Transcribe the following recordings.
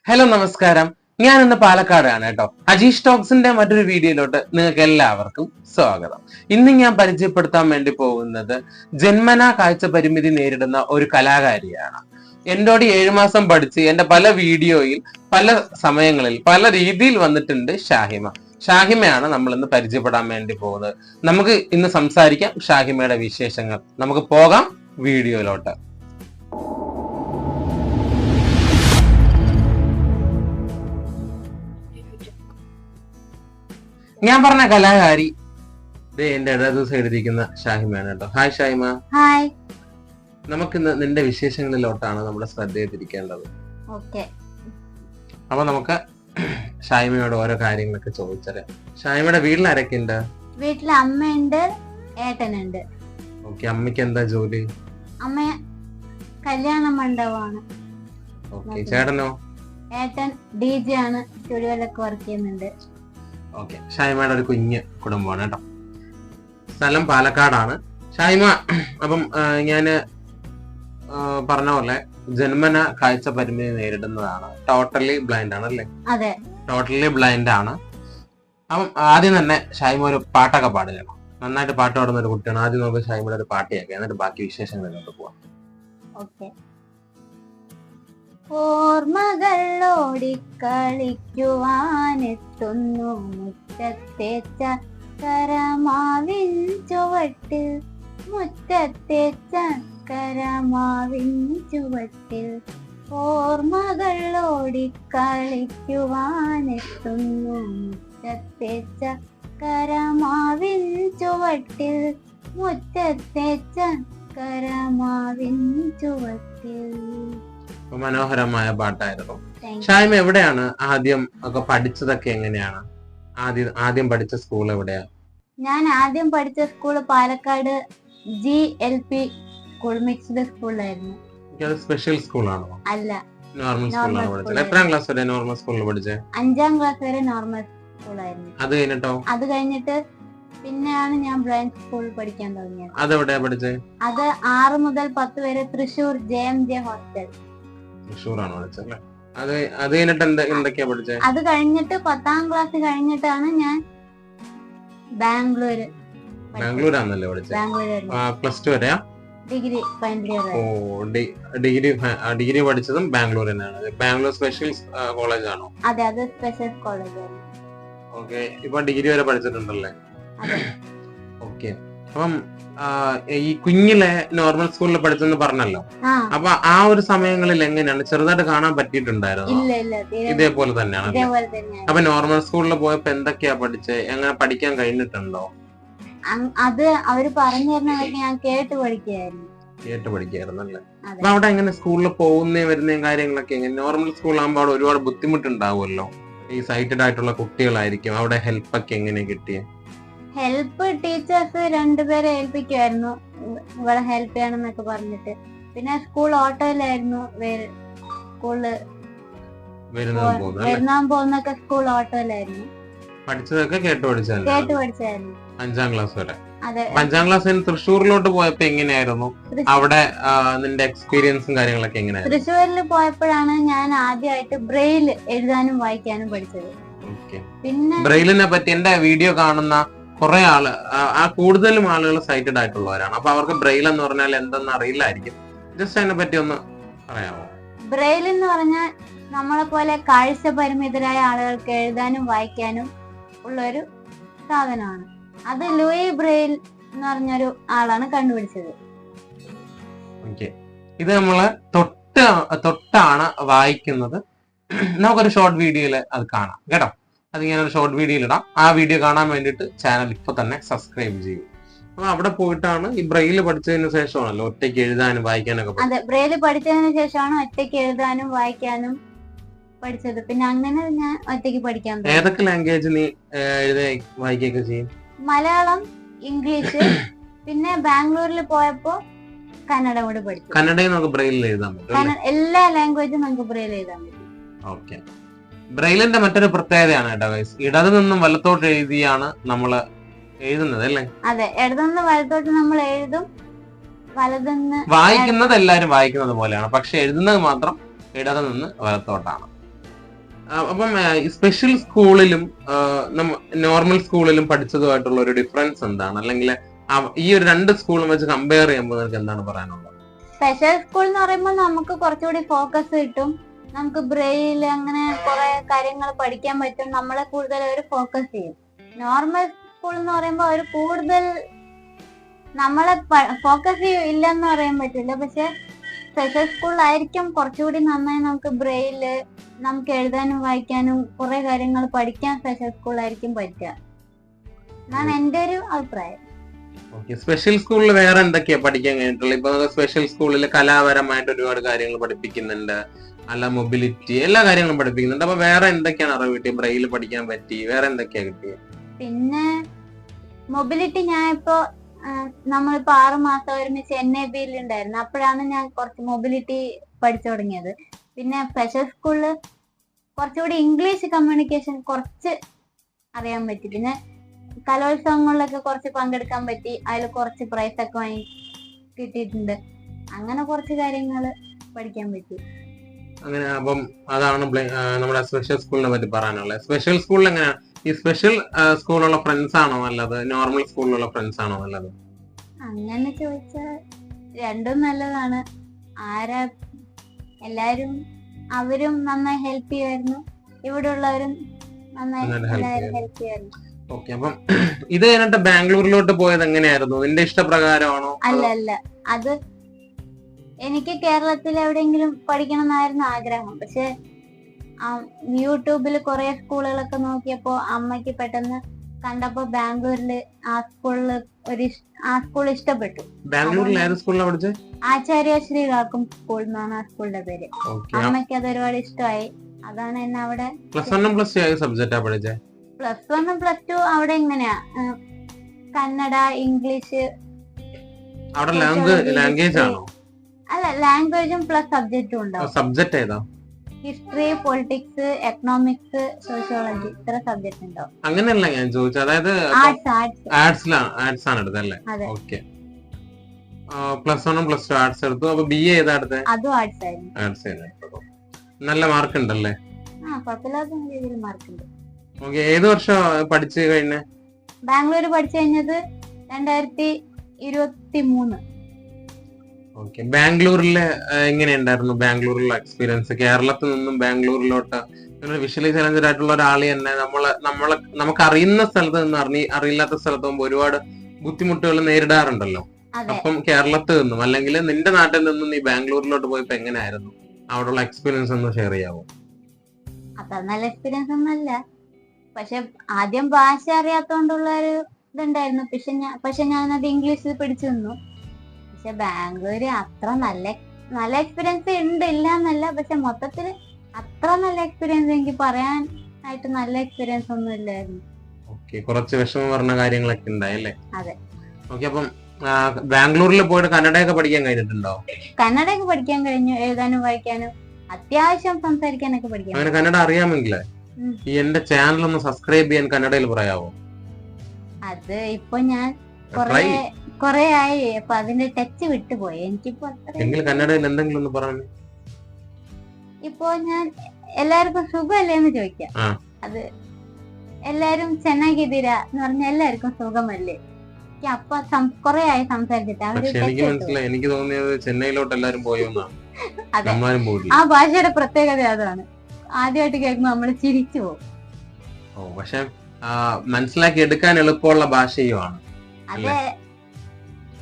Hello നമസ്കാരം. ഞാൻ ഇന്ന് പാലക്കാടാണ് കേട്ടോ. അജീഷ് ടോക്സിന്റെ മറ്റൊരു വീഡിയോയിലോട്ട് നിങ്ങൾക്ക് എല്ലാവർക്കും സ്വാഗതം. ഇന്ന് ഞാൻ പരിചയപ്പെടുത്താൻ വേണ്ടി പോകുന്നത് ജന്മനാ കാഴ്ച പരിമിതി നേരിടുന്ന ഒരു കലാകാരിയാണ്. എന്നോട് 7 മാസം പഠിച്ച് എന്റെ പല വീഡിയോയിൽ പല സമയങ്ങളിൽ പല രീതിയിൽ വന്നിട്ടുണ്ട് ഷാഹിമയാണ് നമ്മൾ ഇന്ന് പരിചയപ്പെടാൻ വേണ്ടി പോകുന്നത്. നമുക്ക് ഇന്ന് സംസാരിക്കാം ഷാഹിമയുടെ വിശേഷങ്ങൾ. നമുക്ക് പോകാം വീഡിയോയിലോട്ട്. ഞാൻ പറഞ്ഞ കലാകാരി എന്റെ ഇടതു സൈഡിലിരിക്കുന്ന ഷാഹിമയാണ് കേട്ടോ. ഹായ് ഷാഹിമ. ഹായ്. നമുക്കിന്ന് നിന്റെ വിശേഷങ്ങളിലോട്ടാണ് നമ്മുടെ ശ്രദ്ധയെ തിരിക്കേണ്ടത്. അപ്പൊ നമുക്ക് ഷാഹിമയോട് ഓരോ കാര്യങ്ങളൊക്കെ ചോദിച്ചറിയാം. ഷാഹിമയുടെ വീട്ടിൽ ആരൊക്കെ ഉണ്ട്? വീട്ടില് അമ്മയുണ്ട്, ഏട്ടനുണ്ട്. ഓക്കെ. അമ്മയ്ക്ക് എന്താ ജോലി? അമ്മ കല്യാണ മണ്ഡപമാണ്. ഓക്കെ. ചേട്ടനോ? ഏട്ടൻ DJ ആണ്, സ്റ്റുഡിയോയിലൊക്കെ വർക്ക് ചെയ്യുന്നുണ്ട്. ഓക്കെ. ഷാഹിമയുടെ ഒരു കുഞ്ഞ് കുടുംബമാണ് കേട്ടോ. സ്ഥലം പാലക്കാടാണ്. ഷാഹിമ, അപ്പം ഞാന് പറഞ്ഞ പോലെ ജന്മന കാഴ്ച പരിമിതി നേരിടുന്നതാണ്. ടോട്ടലി ബ്ലൈൻഡ് ആണ് അല്ലേ? അതെ, ടോട്ടലി ബ്ലൈൻഡ് ആണ്. അപ്പം ആദ്യം തന്നെ ഷാഹിമ ഒരു പാട്ടൊക്കെ പാടുകയാണ്. നന്നായിട്ട് പാട്ട് പാടുന്ന ഒരു കുട്ടിയാണ്. ആദ്യം നമുക്ക് ഷാഹിമയുടെ ഒരു പാട്ട് കേൾക്കാം, എന്നിട്ട് ബാക്കി വിശേഷങ്ങളിലോട്ട് പോവാം. ഓർമ്മകൾ ഓടിക്കളിക്കുവാനെത്തുന്നു മുറ്റത്തെ ചക്കരമാവിൻ ചുവട്ടിൽ, മുറ്റത്തെ ചക്കരമാവിൻ ചുവട്ടിൽ. ഓർമ്മകൾ ഓടിക്കളിക്കുവാനെത്തുന്നു മുറ്റത്തെ ചക്കരമാവിൻ ചുവട്ടിൽ, മുറ്റത്തെ ചക്കരമാവിൻ ചുവട്ടിൽ. മനോഹരമായ പാട്ടായിരുന്നു. ഷാഹിമ എവിടെയാണ് ആദ്യം ഒക്കെ പഠിച്ചതൊക്കെ? എങ്ങനെയാണ് ആദ്യം പഠിച്ച സ്കൂൾ എവിടെയാ? ഞാൻ ആദ്യം പഠിച്ച school Palakkad GLP school, mixed സ്കൂളായിരുന്നു. സ്പെഷ്യൽ സ്കൂളാണോ? അല്ല, നോർമൽ സ്കൂളിലാണ് പഠിച്ചത്. എത്രാം ക്ലാസ് വരെ നോർമൽ സ്കൂളിൽ പഠിച്ചേ? 5ാം ക്ലാസ് വരെ നോർമൽ സ്കൂളായിരുന്നു. അത് കഴിഞ്ഞിട്ട് പിന്നെയാണ് ഞാൻ ബ്ലൈൻഡ് സ്കൂളിൽ പഠിക്കാൻ തുടങ്ങിയത്. അതെവിടെയാ പഠിച്ചേ? അത് 6 മുതൽ 10 വരെ തൃശ്ശൂർ JMJ ഹോസ്റ്റൽ. തൃശ്ശൂരാണ് പഠിച്ചല്ലേ? അത് കഴിഞ്ഞിട്ട് എന്തൊക്കെയാ പഠിച്ചേ? അത് കഴിഞ്ഞിട്ട് 10ാം ക്ലാസ് കഴിഞ്ഞിട്ടാണ് ഞാൻ ബാംഗ്ലൂരാണല്ലേ പഠിച്ചത്? പ്ലസ് ടു വരെയാ? Degree final year. ഓ, ഡിഗ്രി പഠിച്ചതും ബാംഗ്ലൂർ തന്നെയാണ്. ബാംഗ്ലൂർ സ്പെഷ്യൽ കോളേജ് ആണോ? അതെ, അത് സ്പെഷ്യൽ കോളേജ് ആണ്. ഓക്കെ. ഇപ്പൊ ഡിഗ്രി വരെ പഠിച്ചിട്ടുണ്ടല്ലേ? ഓക്കെ. അപ്പം ഈ കുഞ്ഞിലെ നോർമൽ സ്കൂളിൽ പഠിച്ചെന്ന് പറഞ്ഞല്ലോ. അപ്പൊ ആ ഒരു സമയങ്ങളിൽ എങ്ങനെയാണ്? ചെറുതായിട്ട് കാണാൻ പറ്റിയിട്ടുണ്ടായിരുന്നു? ഇതേപോലെ തന്നെയാണ്. അപ്പൊ നോർമൽ സ്കൂളിൽ പോയപ്പോ എന്തൊക്കെയാ പഠിച്ചേ? എങ്ങനെ പഠിക്കാൻ കഴിഞ്ഞിട്ടുണ്ടോ? അത് അവര് പറഞ്ഞു തരുന്നതൊക്കെ ഞാൻ കേട്ട് പഠിക്കായിരുന്നു അല്ലേ? അപ്പൊ അവിടെ എങ്ങനെ സ്കൂളിൽ പോകുന്നേ വരുന്നേം കാര്യങ്ങളൊക്കെ എങ്ങനെ? നോർമൽ സ്കൂളാകുമ്പോ അവിടെ ഒരുപാട് ബുദ്ധിമുട്ടുണ്ടാവുമല്ലോ. ഈ സൈറ്റഡ് ആയിട്ടുള്ള കുട്ടികളായിരിക്കും. അവിടെ ഹെൽപ്പ് ഒക്കെ എങ്ങനെ കിട്ടിയേ? ഹെൽപ്പ് ടീച്ചേഴ്സ് 2 പേരെ ഏൽപ്പിക്കുമായിരുന്നു, ഇവിടെ ഹെൽപ്പ് ചെയ്യണമെന്നൊക്കെ പറഞ്ഞിട്ട്. പിന്നെ സ്കൂൾ ഓട്ടോയിലായിരുന്നു സ്കൂളില് വരുന്നാൻ പോകുന്നൊക്കെ. സ്കൂൾ ഓട്ടോയിലായിരുന്നു പഠിച്ചതൊക്കെ. കേട്ട് പഠിച്ചായിരുന്നു 5ാം ക്ലാസ് വരെ. അതെ. 5ാം ക്ലാസ്സിന് തൃശ്ശൂരിലോട്ട് പോയപ്പോ എങ്ങനെയായിരുന്നു അവിടെ നിന്റെ എക്സ്പീരിയൻസും കാര്യങ്ങളൊക്കെ എങ്ങനെയായിരുന്നു? തൃശ്ശൂരിൽ പോയപ്പോഴാണ് ഞാൻ ആദ്യമായിട്ട് ബ്രെയിൽ എഴുതാനും വായിക്കാനും പഠിച്ചത്. പിന്നെ ബ്രെയിലിനെ പറ്റി എന്റെ വീഡിയോ കാണുന്ന കുറെ കൂടുതലും ആളുകൾ സൈറ്റഡ് ആയിട്ടുള്ളവരാണ്. അപ്പൊ അവർക്ക് ബ്രെയിൽ എന്ന് പറഞ്ഞാൽ എന്തെന്ന് അറിയില്ലായിരിക്കും. ജസ്റ്റ് അതിനെ പറ്റി ഒന്ന് പറയാമോ? ബ്രെയിൽ എന്ന് പറഞ്ഞാൽ നമ്മളെ പോലെ കാഴ്ച പരിമിതരായ ആളുകൾക്ക് എഴുതാനും വായിക്കാനും ഉള്ളൊരു സാധനമാണ്. അത് ലൂയി ബ്രെയിൽ എന്ന് പറഞ്ഞൊരു ആളാണ് കണ്ടുപിടിച്ചത്. ഇത് നമ്മള് തൊട്ടാണ് വായിക്കുന്നത്. നമുക്കൊരു ഷോർട്ട് വീഡിയോയില് അത് കാണാം കേട്ടോ. അത് ഞാനൊരു ഷോർട്ട് വീഡിയോയിൽ ഇടാം. ആ വീഡിയോ കാണാൻ വേണ്ടിയിട്ട് ചാനൽ ഇപ്പൊ തന്നെ സബ്സ്ക്രൈബ് ചെയ്യും. അപ്പൊ അവിടെ പോയിട്ടാണ് ഈ ബ്രെയില് പഠിച്ചതിന് ശേഷമാണല്ലോ ഒറ്റയ്ക്ക് എഴുതാനും വായിക്കാനൊക്കെ? അതെ, ബ്രെയില് പഠിച്ചതിന് ശേഷമാണ് ഒറ്റയ്ക്ക് എഴുതാനും വായിക്കാനും പഠിച്ചത്. പിന്നെ അങ്ങനെ ഞാൻ ഒറ്റയ്ക്ക് പഠിക്കാൻ. ഏതൊക്കെ ലാംഗ്വേജ് നീ വായിക്കുകയൊക്കെ ചെയ്യും? മലയാളം, ഇംഗ്ലീഷ്, പിന്നെ ബാംഗ്ലൂരിൽ പോയപ്പോ കന്നഡ കൂടെ പഠിച്ചു. കന്നഡയും നമുക്ക് ബ്രെയിലിൽ എഴുതാൻ പറ്റും? എല്ലാ ലാംഗ്വേജും നമുക്ക് ബ്രെയിൽ എഴുതാൻ പറ്റും. ഓക്കെ. ബ്രെയിലിന്റെ മറ്റൊരു പ്രത്യേകതയാണ് കേട്ടോ ഗൈസ്, ഇടത് നിന്നും വലത്തോട്ട് എഴുതിയാണ് നമ്മള് എഴുതുന്നത് അല്ലേ? അതെ, ഇടതുനിന്ന് വലത്തോട്ട് നമ്മൾ എഴുതും, വലതുനിന്ന് വായിക്കുന്നത് എല്ലാരും വായിക്കുന്നത് പോലെയാണ്, പക്ഷെ എഴുതുന്നത് മാത്രം ഇടത് നിന്ന് വലത്തോട്ടാണ്. അപ്പം സ്പെഷ്യൽ സ്കൂളിലും നോർമൽ സ്കൂളിലും പഠിച്ചതുമായിട്ടുള്ള ഒരു ഡിഫറൻസ് എന്താണ്, അല്ലെങ്കിൽ ഈ ഒരു രണ്ട് സ്കൂളും വെച്ച് കമ്പയർ ചെയ്യുമ്പോൾ നിങ്ങൾക്ക് എന്താണ് പറയാനുള്ളത്? സ്പെഷ്യൽ സ്കൂൾ എന്ന് പറയുമ്പോൾ നമുക്ക് കുറച്ചുകൂടി ഫോക്കസ് കിട്ടും, നമുക്ക് ബ്രെയിൽ അങ്ങനെ കുറെ കാര്യങ്ങൾ പഠിക്കാൻ പറ്റും, നമ്മളെ കൂടുതൽ അവർ ഫോക്കസ് ചെയ്യും. നോർമൽ സ്കൂൾ എന്ന് പറയുമ്പോൾ അവർ കൂടുതൽ നമ്മളെ ഫോക്കസ് ഇല്ലെന്ന് പറയാൻ പറ്റില്ല, പക്ഷെ സ്പെഷ്യൽ സ്കൂളിലായിരിക്കും കുറച്ചുകൂടി നന്നായി നമുക്ക് ബ്രെയില്, നമുക്ക് എഴുതാനും വായിക്കാനും കുറെ കാര്യങ്ങൾ പഠിക്കാൻ സ്പെഷ്യൽ സ്കൂളിലായിരിക്കും പറ്റുക എന്നാണ് എന്റെ ഒരു അഭിപ്രായം. സ്പെഷ്യൽ സ്കൂളിൽ വേറെ എന്തൊക്കെയാ പഠിക്കാൻ കഴിഞ്ഞിട്ടുള്ളത്? ഇപ്പൊ സ്പെഷ്യൽ സ്കൂളിൽ കലാപരമായിട്ട് ഒരുപാട് കാര്യങ്ങൾ പഠിപ്പിക്കുന്നുണ്ട്, അല്ല മൊബിലിറ്റി എല്ലാ കാര്യങ്ങളും പഠിപ്പിക്കുന്നുണ്ട്. അപ്പൊ വേറെ എന്തൊക്കെയാണ് അറിവ് കിട്ടിയത്? ബ്രെയിൽ പഠിക്കാൻ പറ്റി, വേറെ എന്തൊക്കെയാ കിട്ടിയത്? പിന്നെ മൊബിലിറ്റി ഞാൻ ഇപ്പോ നമ്മളിപ്പോ 6 മാസം ഒരുമിച്ച് NABയിൽ ഉണ്ടായിരുന്നു, അപ്പോഴാണ് ഞാൻ കുറച്ച് മൊബിലിറ്റി പഠിച്ചു തുടങ്ങിയത്. പിന്നെ സ്പെഷ്യൽ സ്കൂളില് കുറച്ചുകൂടി ഇംഗ്ലീഷ് കമ്മ്യൂണിക്കേഷൻ കുറച്ച് അറിയാൻ പറ്റി. പിന്നെ കലോത്സവങ്ങളിലൊക്കെ കുറച്ച് പങ്കെടുക്കാൻ പറ്റി, അതിൽ കുറച്ച് പ്രൈസ് ഒക്കെ വാങ്ങി കിട്ടിയിട്ടുണ്ട്. അങ്ങനെ കുറച്ച് കാര്യങ്ങൾ പഠിക്കാൻ പറ്റി. അങ്ങനെ അപ്പം അതാണ് നമ്മുടെ സ്പെഷ്യൽ സ്കൂളിനെ പറ്റി പറയാനുള്ളത്. സ്പെഷ്യൽ സ്കൂളിൽ എങ്ങനെയാ, ഈ സ്പെഷ്യൽ സ്കൂളിലുള്ള ഫ്രണ്ട്സ് ആണോ നല്ലത്, നോർമൽ സ്കൂളിലുള്ള ഫ്രണ്ട്സ് ആണോ നല്ലത്? അങ്ങനെ ചോദിച്ചാൽ രണ്ടും നല്ലതാണ്. ആരാ എല്ലാരും അവരും നന്നായി ഹെൽപ്പ് ചെയ്യുമായിരുന്നു, ഇവിടെ ഉള്ളവരും നന്നായി ഹെൽപ്പ് ചെയ്യുമായിരുന്നു. ഓക്കെ, അപ്പം ഇത് കഴിഞ്ഞിട്ട് ബാംഗ്ലൂരിലോട്ട് പോയത് എങ്ങനെയായിരുന്നു? നിന്റെ ഇഷ്ടപ്രകാരമാണോ? അല്ല, അത് എനിക്ക് കേരളത്തിൽ എവിടെയെങ്കിലും പഠിക്കണം എന്നായിരുന്നു ആഗ്രഹം. പക്ഷെ യൂട്യൂബിൽ കുറെ സ്കൂളുകളൊക്കെ നോക്കിയപ്പോ അമ്മയ്ക്ക് പെട്ടെന്ന് കണ്ടപ്പോ ബാംഗ്ലൂരില് ആ സ്കൂൾ ഇഷ്ടപ്പെട്ടു. ബാംഗ്ലൂരിൽ ഏത് സ്കൂളിലാണ് പഠിച്ചത്? ആചാര്യ ശ്രീകാക്കും സ്കൂൾ എന്നാണ് ആ സ്കൂളിന്റെ പേര്. അമ്മയ്ക്ക് അത് ഒരുപാട് ഇഷ്ടമായി, അതാണ് എന്നെ അവിടെ. പ്ലസ് 1 പ്ലസ് 2 സബ്ജക്റ്റാ പഠിച്ചത്? പ്ലസ് 1 പ്ലസ് 2 അവിടെ എങ്ങനെയാ, കന്നഡ, ഇംഗ്ലീഷ്. അവിടെ ലാംഗ്വേജ് ആണോ? അല്ല, ലാംഗ്വേജും പ്ലസ് സബ്ജക്റ്റും ഉണ്ടാവും. സബ്ജക്ട് ഏതാ? ഹിസ്റ്ററി, പൊളിറ്റിക്സ്, എക്കണോമിക്സ്, സോഷ്യോളജി, ഇത്ര സബ്ജക്ട് ഉണ്ടാവും. അങ്ങനെയല്ല ഞാൻ ചോദിച്ചത്, അതായത് ആർട്സ് ആണ് എടുത്തല്ലേ? ഓക്കെ, പ്ലസ് 1 പ്ലസ് 2 ആർട്സ് എടുത്തു. അപ്പൊ BA ഏതാ എടുത്തത്? അതും ആർട്സ് ആയിരുന്നു. ആർട്സ്. നല്ല മാർക്ക് ഉണ്ടല്ലേ? കുഴപ്പമില്ലാത്ത രീതിയിൽ മാർക്ക് ഉണ്ട്. ഓക്കെ, ഏത് വർഷം പഠിച്ചു കഴിഞ്ഞ? ബാംഗ്ലൂർ പഠിച്ചു കഴിഞ്ഞത് 2023. ഓക്കെ, ബാംഗ്ലൂരിലെ എങ്ങനെയുണ്ടായിരുന്നു ബാംഗ്ലൂരിലെ എക്സ്പീരിയൻസ്? കേരളത്തിൽ നിന്നും ബാംഗ്ലൂരിലോട്ട് വിഷ്വലി ചലഞ്ചഡ് ആയിട്ടുള്ള ഒരാളി തന്നെ നമുക്ക് അറിയുന്ന സ്ഥലത്ത് നിന്ന് അറിയില്ലാത്ത സ്ഥലത്ത് പോകുമ്പോൾ ഒരുപാട് ബുദ്ധിമുട്ടുകൾ നേരിടാറുണ്ടല്ലോ. അപ്പം കേരളത്തിൽ നിന്നും അല്ലെങ്കിൽ നിന്റെ നാട്ടിൽ നിന്നും നീ ബാംഗ്ലൂരിലോട്ട് പോയപ്പോ എങ്ങനെയായിരുന്നു? അവിടെയുള്ള എക്സ്പീരിയൻസ് ഒന്ന് ഷെയർ ചെയ്യാവോ? അത്ര നല്ല എക്സ്പീരിയൻസ് ഒന്നല്ല, പക്ഷെ ആദ്യം ഭാഷ അറിയാത്തോണ്ടുള്ള ഒരു ഇതുണ്ടായിരുന്നു. പക്ഷെ ഞാനത് ഇംഗ്ലീഷിൽ പിടിച്ചു നിന്നു. പക്ഷെ ബാംഗ്ലൂര് അത്ര നല്ല എക്സ്പീരിയൻസ് ഉണ്ട്, ഇല്ല എന്നല്ല, പക്ഷെ മൊത്തത്തില് അത്ര നല്ല എക്സ്പീരിയൻസ് എനിക്ക് പറയാനായിട്ട് നല്ല എക്സ്പീരിയൻസ് ഒന്നും ഇല്ലായിരുന്നു. കുറച്ച് വിഷമം പറഞ്ഞ കാര്യങ്ങളൊക്കെ ഉണ്ടായല്ലേ? അതെ. ഓക്കെ, അപ്പം ബാംഗ്ലൂരിൽ പോയിട്ട് കന്നഡയൊക്കെ പഠിക്കാൻ കഴിഞ്ഞിട്ടുണ്ടോ? കന്നഡയൊക്കെ പഠിക്കാൻ കഴിഞ്ഞു, എഴുതാനും വായിക്കാനും അത്യാവശ്യം സംസാരിക്കാനൊക്കെ പഠിക്കാൻ. അങ്ങനെ കന്നഡ അറിയാമെങ്കിൽ ഈ എന്റെ ചാനൽ ഒന്ന് സബ്സ്ക്രൈബ് ചെയ്യാൻ കന്നഡയിൽ പറയാവോ? അത് ഇപ്പൊ ഞാൻ കൊറേ ആയി, അപ്പൊ അതിന്റെ ടച്ച് വിട്ടുപോയി. എനിക്കിപ്പോ കന്നഡയിൽ എന്തെങ്കിലും ഒന്ന് പറഞ്ഞു. ഇപ്പൊ ഞാൻ എല്ലാവർക്കും സുഖമല്ലേ എന്ന് ചോദിക്കാം. അത് എല്ലാരും ചെന്നാഗിದ್ದೀರಾ എന്ന് പറഞ്ഞ എല്ലാവർക്കും സുഖമല്ലേ? അപ്പൊ കൊറേ ആയി സംസാരിച്ചിട്ട് എനിക്ക് തോന്നിയത് ചെന്നൈയിലോട്ട് എല്ലാരും പോയോന്നാണ്. ആ ഭാഷയുടെ പ്രത്യേകത അതാണ്. ആദ്യമായിട്ട് കേൾക്കുമ്പോ നമ്മള് ചിരിച്ചു പോകും. പക്ഷെ മനസ്സിലാക്കി എടുക്കാൻ എളുപ്പമുള്ള ഭാഷയുമാണ്. അതെ,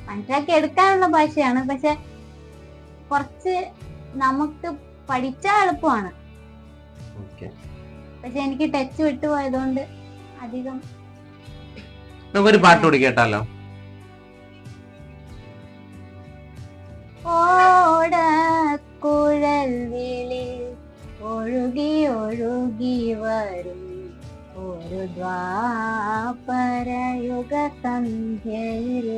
മനസ്സിലാക്കി എടുക്കാനുള്ള ഭാഷയാണ്, പക്ഷെ കുറച്ച് നമുക്ക് പഠിച്ചാൽ എളുപ്പമാണ്. പക്ഷെ എനിക്ക് ടച്ച് വിട്ടുപോയതുകൊണ്ട് അധികം. നമുക്കൊരു പാട്ട് കൂടി കേട്ടാലോ? ഓടക്കുഴൽ വിളി ഒഴുകി ഒഴുകി വരും ഒരു ദ്വാപരയുഗ സന്ധ്യയിൽ.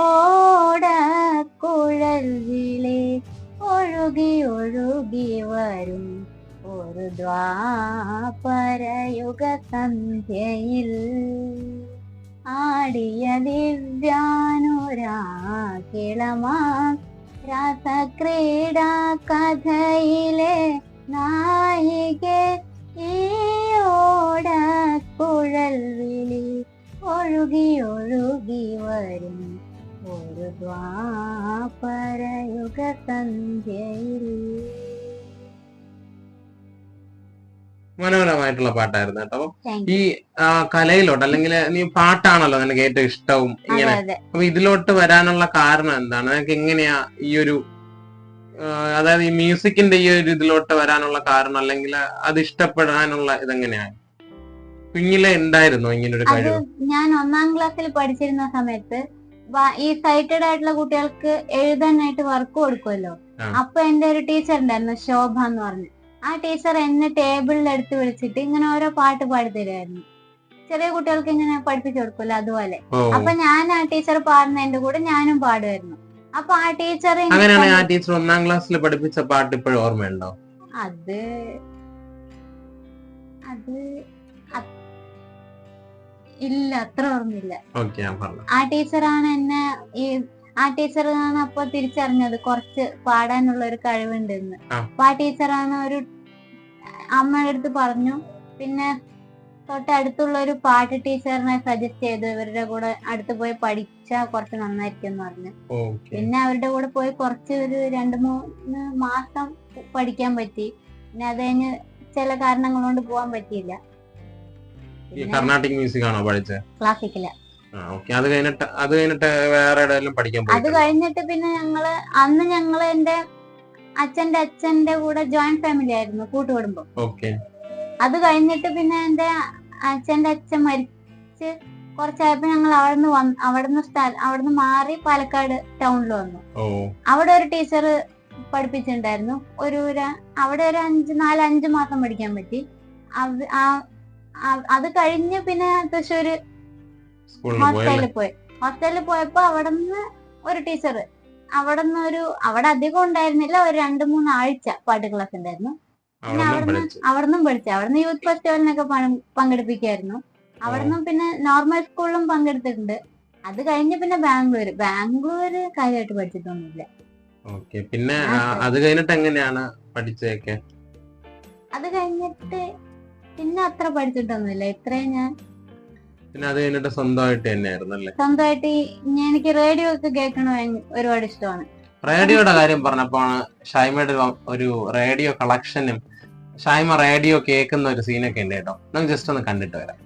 ഓടക്കുഴൽ വിളി ഒഴുകി ഒഴുകി വരും ഒരു ദ്വാപരയുഗ സന്ധ്യയിൽ. ആടിയ ദിവ്യാനുരാഗിളമാ രാസക്രീഡാ കഥയിലെ നായിക ഒഴികെ ഈ ഓടക്കുഴൽ വിളി ഒഴുകി ഒഴുകി വരും ഒരു ദ്വാപരയുഗ സന്ധ്യയിൽ. മനോഹരമായിട്ടുള്ള പാട്ടായിരുന്നു കേട്ടോ. ഈ കലയിലോട്ട് അല്ലെങ്കിൽ നീ പാട്ടാണല്ലോ നിനക്ക് ഏറ്റവും ഇഷ്ടവും ഇങ്ങനെ, അപ്പൊ ഇതിലോട്ട് വരാനുള്ള കാരണം എന്താണ്? നിനക്ക് എങ്ങനെയാ ഈ ഒരു അതായത് ഈ മ്യൂസിക്കിന്റെ ഈ ഒരു ഇതിലോട്ട് വരാനുള്ള കാരണം, അല്ലെങ്കിൽ അത് ഇഷ്ടപ്പെടാനുള്ള ഇതെങ്ങനെയാണ്? കുഞ്ഞിലെ ഉണ്ടായിരുന്നോ ഇങ്ങനെ ഒരു കഴിവ്? ഞാൻ 1ാം ക്ലാസ്സിൽ പഠിച്ചിരുന്ന സമയത്ത് ഈ സൈറ്റഡ് ആയിട്ടുള്ള കുട്ടികൾക്ക് എഴുതാനായിട്ട് വർക്ക് കൊടുക്കുമല്ലോ. അപ്പൊ എന്റെ ഒരു ടീച്ചർ ഉണ്ടായിരുന്നു, ശോഭ എന്ന് പറഞ്ഞു. ആ ടീച്ചർ എന്നെ ടേബിളിൽ എടുത്ത് വിളിച്ചിട്ട് ഇങ്ങനെ ഓരോ പാട്ട് പാടി തരുമായിരുന്നു. ചെറിയ കുട്ടികൾക്ക് ഇങ്ങനെ പഠിപ്പിച്ചു കൊടുക്കുമല്ലോ, അതുപോലെ. അപ്പൊ ഞാൻ ആ ടീച്ചർ പാടുന്നതിന്റെ കൂടെ ഞാനും പാടുമായിരുന്നു. അപ്പൊ ആ ടീച്ചർ 1ാം ക്ലാസ്സിൽ പഠിപ്പിച്ച പാട്ട് ഇപ്പോഴും ഓർമ്മയുണ്ടോ? അത് ഇല്ല, അത്ര ഓർമ്മയില്ല. ആ ടീച്ചറാണ് എന്നെ ആ ടീച്ചറാണ് അപ്പൊ തിരിച്ചറിഞ്ഞത് കുറച്ച് പാടാനുള്ള ഒരു കഴിവുണ്ടെന്ന്. അപ്പൊ ആ ടീച്ചറാണ് ഒരു അമ്മയുടെ അടുത്ത് പറഞ്ഞു. പിന്നെ തൊട്ടടുത്തുള്ള ഒരു പാട്ട് ടീച്ചറിനെ സജസ്റ്റ് ചെയ്തു, ഇവരുടെ കൂടെ അടുത്ത് പോയി പഠിച്ചാൽ കുറച്ച് നന്നായിരിക്കും എന്ന് പറഞ്ഞു. പിന്നെ അവരുടെ കൂടെ പോയി കുറച്ച് ഒരു 2-3 മാസം പഠിക്കാൻ പറ്റി. പിന്നെ അത് കഴിഞ്ഞ് ചില കാരണങ്ങൾ കൊണ്ട് പോകാൻ പറ്റിയില്ല. കർണാട്ടിക് മ്യൂസിക് ആണോ പഠിച്ചത്? ക്ലാസിക്കല. അത് കഴിഞ്ഞിട്ട് വേറെ എവിടെയെങ്കിലും പഠിക്കാൻ പോയി? അത് കഴിഞ്ഞിട്ട് പിന്നെ ഞങ്ങള് എന്റെ അച്ഛന്റെ കൂടെ ജോയിന്റ് ഫാമിലി ആയിരുന്നു, കൂട്ടുകുടുംബം. അത് കഴിഞ്ഞിട്ട് പിന്നെ എന്റെ അച്ഛന്റെ അച്ഛൻ മരിച്ച് കുറച്ചായപ്പോ ഞങ്ങൾ അവിടുന്ന് മാറി പാലക്കാട് ടൗണിൽ വന്നു. അവിടെ ഒരു ടീച്ചർ പഠിപ്പിച്ചിട്ടുണ്ടായിരുന്നു. അവിടെ ഒരു 4-5 മാസം പഠിക്കാൻ പറ്റി. അത് കഴിഞ്ഞ് പിന്നെ തൃശ്ശൂര് ഹോസ്റ്റലിൽ പോയപ്പോ അവിടുന്ന് ഒരു ടീച്ചർ അവിടെ അധികം ഉണ്ടായിരുന്നില്ല, ഒരു 2-3 ആഴ്ച പാട്ട് ക്ലാസ് ഉണ്ടായിരുന്നു. പിന്നെ അവിടുന്ന് പഠിച്ചു. അവിടുന്ന് യൂത്ത് ഫെസ്റ്റിവലിനൊക്കെ പങ്കെടുപ്പിക്കായിരുന്നു. അവിടുന്ന് പിന്നെ നോർമൽ സ്കൂളിലും പങ്കെടുത്തിട്ടുണ്ട്. അത് കഴിഞ്ഞ് പിന്നെ ബാംഗ്ലൂര് കാര്യമായിട്ട് പഠിച്ചിട്ടൊന്നുമില്ല. പിന്നെ അത് കഴിഞ്ഞിട്ട് എങ്ങനെയാണ് പഠിച്ചതൊക്കെ? അത് കഴിഞ്ഞിട്ട് പിന്നെ അത്ര പഠിച്ചിട്ടൊന്നുമില്ല. ഇത്രയും ഞാൻ പിന്നെ അത് കഴിഞ്ഞിട്ട് സ്വന്തമായിട്ട് തന്നെയായിരുന്നു അല്ലേ? സ്വന്തമായിട്ട് എനിക്ക് റേഡിയോ ഒക്കെ കേൾക്കണ ഒരുപാട് ഇഷ്ടമാണ്. റേഡിയോയുടെ കാര്യം പറഞ്ഞപ്പോഴാണ് ഷൈമയുടെ ഒരു റേഡിയോ കളക്ഷനും ഷൈമ റേഡിയോ കേൾക്കുന്ന ഒരു സീനൊക്കെ ഉണ്ട് കേട്ടോ. നമുക്ക് ജസ്റ്റ് ഒന്ന് കണ്ടിട്ട് വരാം.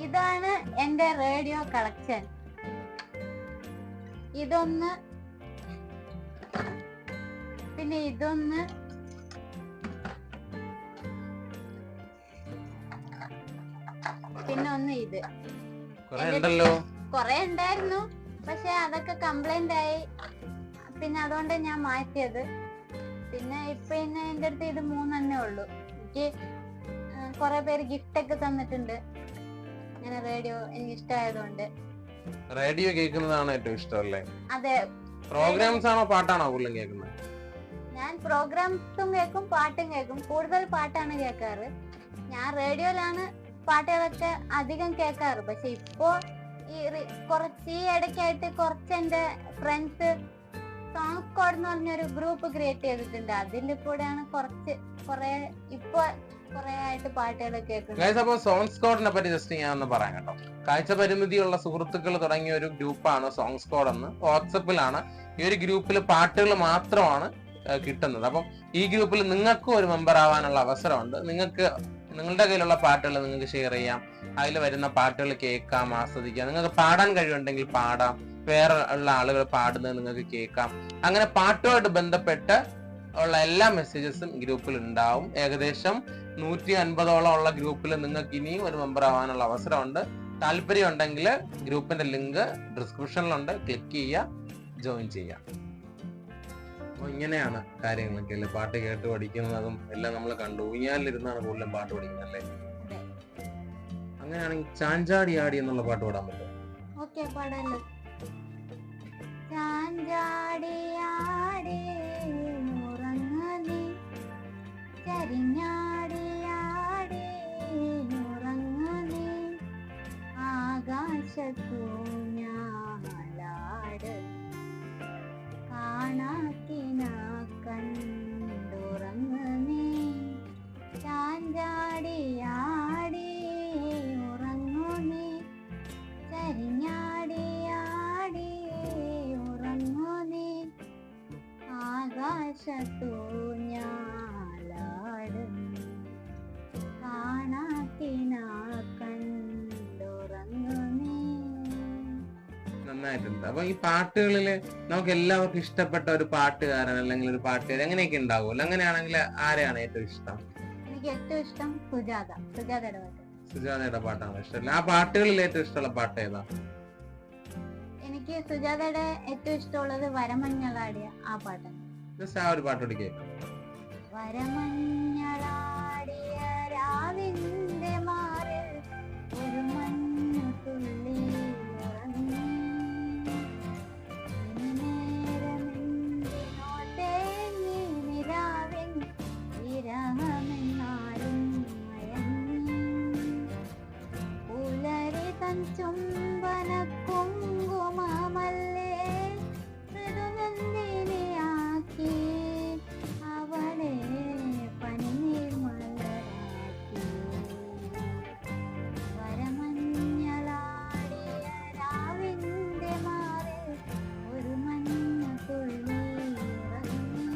ഇതാണ് എന്റെ റേഡിയോ കളക്ഷൻ. ഇതൊന്ന്, പിന്നെ ഇതൊന്ന്, പിന്നെ ഒന്ന് ഇത്. കൊറേ ഉണ്ടായിരുന്നു, പക്ഷെ അതൊക്കെ കംപ്ലൈന്റ് ആയി. പിന്നെ അതുകൊണ്ട് ഞാൻ മാറ്റിയത്. പിന്നെ ഇപ്പൊ എന്റെ അടുത്ത് ഇത് 3 ഉള്ളൂ. എനിക്ക് കൊറേ പേര് ഗിഫ്റ്റ് ഒക്കെ തന്നിട്ടുണ്ട്. അങ്ങനെ റേഡിയോ എനിക്ക് ഇഷ്ടമായതുകൊണ്ട്. റേഡിയോ കേൾക്കുന്നതാണ് ഏറ്റവും ഇഷ്ടമല്ലേ? അതെ. പ്രോഗ്രാംസ് ആണോ പാട്ടാണോ കൂടുതലും കേൾക്കുന്നത്? ഞാൻ പ്രോഗ്രാംസും കേൾക്കും, പാട്ടും കേൾക്കും. കൂടുതൽ പാട്ടാണ് കേൾക്കാറ്. ഞാൻ റേഡിയോയിലാണ് പാട്ടുകളൊക്കെ അധികം കേൾക്കാറ്. പക്ഷെ ഇപ്പോ ഈ ഇടയ്ക്കായിട്ട് കുറച്ച് എന്റെ ഫ്രണ്ട്സ് സോങ് സ്ക്വാഡ് എന്ന് പറഞ്ഞൊരു ഗ്രൂപ്പ് ക്രിയേറ്റ് ചെയ്തിട്ടുണ്ട്. അതിന്റെ കൂടെയാണ് കുറെ ആയിട്ട് പാട്ടുകൾ കേൾക്കുന്നത്. സോങ് സ്ക്വാഡിനെ പറ്റി ജസ്റ്റ് ഞാൻ ഒന്ന് പറയാം കേട്ടോ. കാഴ്ച പരിമിതിയുള്ള സുഹൃത്തുക്കൾ തുടങ്ങിയ ഒരു ഗ്രൂപ്പാണ് സോങ് സ്ക്വാഡ് എന്ന്. വാട്സപ്പിലാണ്. ഈ ഒരു ഗ്രൂപ്പിൽ പാട്ടുകൾ മാത്രമാണ് കിട്ടുന്നത്. അപ്പം ഈ ഗ്രൂപ്പിൽ നിങ്ങൾക്കും ഒരു മെമ്പർ ആവാനുള്ള അവസരമുണ്ട്. നിങ്ങളുടെ കയ്യിലുള്ള പാട്ടുകൾ നിങ്ങൾക്ക് ഷെയർ ചെയ്യാം. അതിൽ വരുന്ന പാട്ടുകൾ കേൾക്കാം, ആസ്വദിക്കാം. നിങ്ങൾക്ക് പാടാൻ കഴിവുണ്ടെങ്കിൽ പാടാം. വേറെ ഉള്ള ആളുകൾ പാടുന്നത് നിങ്ങൾക്ക് കേൾക്കാം. അങ്ങനെ പാട്ടുമായിട്ട് ബന്ധപ്പെട്ട് ഉള്ള എല്ലാ മെസ്സേജസും ഗ്രൂപ്പിൽ ഉണ്ടാവും. ഏകദേശം 150ഓളം ഉള്ള ഗ്രൂപ്പിൽ നിങ്ങൾക്ക് ഇനിയും ഒരു മെമ്പർ ആവാനുള്ള അവസരമുണ്ട്. താല്പര്യം ഉണ്ടെങ്കിൽ ഗ്രൂപ്പിന്റെ ലിങ്ക് ഡിസ്ക്രിപ്ഷനിലുണ്ട്. ക്ലിക്ക് ചെയ്യുക, ജോയിൻ ചെയ്യുക. അപ്പൊ ഇങ്ങനെയാണ് കാര്യങ്ങളൊക്കെ അല്ലേ? പാട്ട് കേട്ട് പഠിക്കുന്നതും എല്ലാം നമ്മൾ കണ്ടു. ഊഞ്ഞാലിരുന്നാണ് കൂടുതലും പാട്ട് പഠിക്കുന്നത് അല്ലേ? അങ്ങനെയാണെങ്കിൽ ചാഞ്ചാടി ആടി എന്നുള്ള പാട്ട് പാടാൻ പറ്റുമോ? ഓക്കെ, പാടല്ലോ. ചാഞ്ചാടിയാടി ഉറങ്ങി ചരിഞ്ഞാടിയാടി ഉറങ്ങി ആകാശത്തു ഞാലാട് കാണാക്കിന കണ്ടുറങ്ങി ചാഞ്ചാടിയാടി ഉറങ്ങുനി ചരിഞ്ഞാടിയാടി ഉറങ്ങുനി ആകാശത്തു ഞാലാടും കാണാക്കിന കണ്ടുറങ്ങുനി. നന്നായിട്ടുണ്ട്. അപ്പൊ ഈ പാട്ടുകളില് നമുക്ക് എല്ലാവർക്കും ഇഷ്ടപ്പെട്ട ഒരു പാട്ടുകാരൻ അല്ലെങ്കിൽ ഒരു പാട്ടുകാരൻ അങ്ങനെയൊക്കെ ഉണ്ടാവുമല്ലോ. അങ്ങനെയാണെങ്കിൽ ആരെയാണ് ഏറ്റവും ഇഷ്ടം? എനിക്ക് ഏറ്റവും ഇഷ്ടം സുജാതയുടെ പാട്ട്. സുജാതയുടെ പാട്ടാണ് ഇഷ്ടമല്ല. ആ പാട്ടുകളിൽ ഏറ്റവും ഇഷ്ടമുള്ള പാട്ട് ഏതാ? എനിക്ക് സുജാതയുടെ ഏറ്റവും ഇഷ്ടമുള്ളത് വരമഞ്ഞളാടിയ ആ പാട്ടാണ്. ആ ഒരു പാട്ടോട് കേൾക്കാം. വരമഞ്ഞളാടിയ രാവിന്റെ മാറിൽ ഒരു മഞ്ഞു തുള്ളി ഉറങ്ങി നേരമെന്തിനോ തേങ്ങി നിലാവിൻ വിരഹമെന്നാലും മയങ്ങി പുലരി തൻ ചുംബന കുങ്കുമമല്ലേ മൃദുനന്ദിനിയാക്കി അവളെ പനിനീർ മലരാക്കി വരമഞ്ഞളാടിയ രാവിന്റെ മാറിൽ ഒരു മഞ്ഞ തുള്ളി ഉറങ്ങി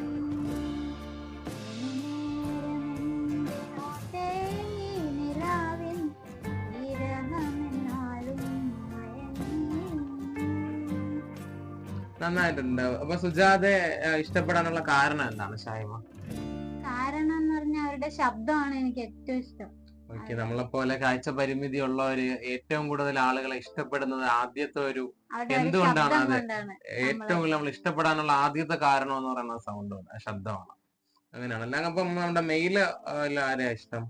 നേരമെന്തിനോ തേങ്ങി നിലാവിൻ വിരഹമെന്നാലും മയങ്ങി. നന്നായിട്ടുണ്ട്. അപ്പൊ സുജാതയെ ഇഷ്ടപ്പെടാനുള്ള കാരണം എന്താണ് ഷായ്മ? കാരണം എന്ന് പറഞ്ഞാൽ അവരുടെ ശബ്ദമാണ് എനിക്ക് ഏറ്റവും ഇഷ്ടം. ഓക്കെ, നമ്മളെ പോലെ കാഴ്ച പരിമിതി ഉള്ളവര് ഏറ്റവും കൂടുതൽ ആളുകളെ ഇഷ്ടപ്പെടുന്നത് ആദ്യത്തെ ഒരു അവരുടെ ഒരു എന്തുകൊണ്ടാണ് ശബ്ദം അത് കൊണ്ടാണ്. ഏറ്റവും കൂടുതൽ നമ്മൾ ഇഷ്ടപ്പെടാനുള്ള ആദ്യത്തെ കാരണം എന്ന് പറയുന്നത് സൗണ്ട് ശബ്ദമാണ്. അങ്ങനെയാണല്ലോ. അപ്പം നമ്മുടെ മെയില് ആരെയാ ഇഷ്ടം?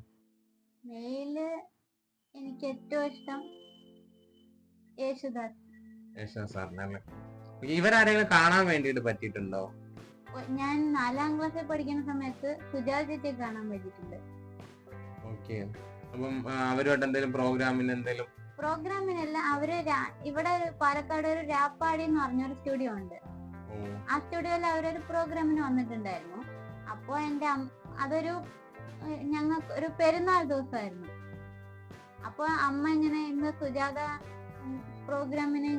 മെയില് എനിക്ക് ഏറ്റവും ഇഷ്ടം യേശുദാസ്. യേശുദാസ് സാറിനല്ലേ. ഇവരാരെങ്കിലും കാണാൻ വേണ്ടിയിട്ട് പറ്റിയിട്ടുണ്ടോ? ഞാൻ 4ാം ക്ലാസ്സിൽ പഠിക്കുന്ന സമയത്ത് സുജാത ചേച്ചിയെ കാണാൻ പറ്റിയിട്ടുണ്ട്. ഓക്കെ, അപ്പം അവരുമായിട്ട് എന്തെങ്കിലും പ്രോഗ്രാമിന് എന്തെങ്കിലും? പ്രോഗ്രാമിനല്ല, അവര് ഇവിടെ പാലക്കാട് ഒരു രാപ്പാടി എന്ന് പറഞ്ഞൊരു സ്റ്റുഡിയോ ഉണ്ട്. ആ സ്റ്റുഡിയോയിൽ അവരൊരു പ്രോഗ്രാമിന് വന്നിട്ടുണ്ടായിരുന്നു. അപ്പൊ അതൊരു ഞങ്ങൾക്ക് ഒരു പെരുന്നാൾ ദിവസമായിരുന്നു. അപ്പൊ അമ്മ ഇങ്ങനെ ഇന്ന് സുജാത പ്രോഗ്രാമിന്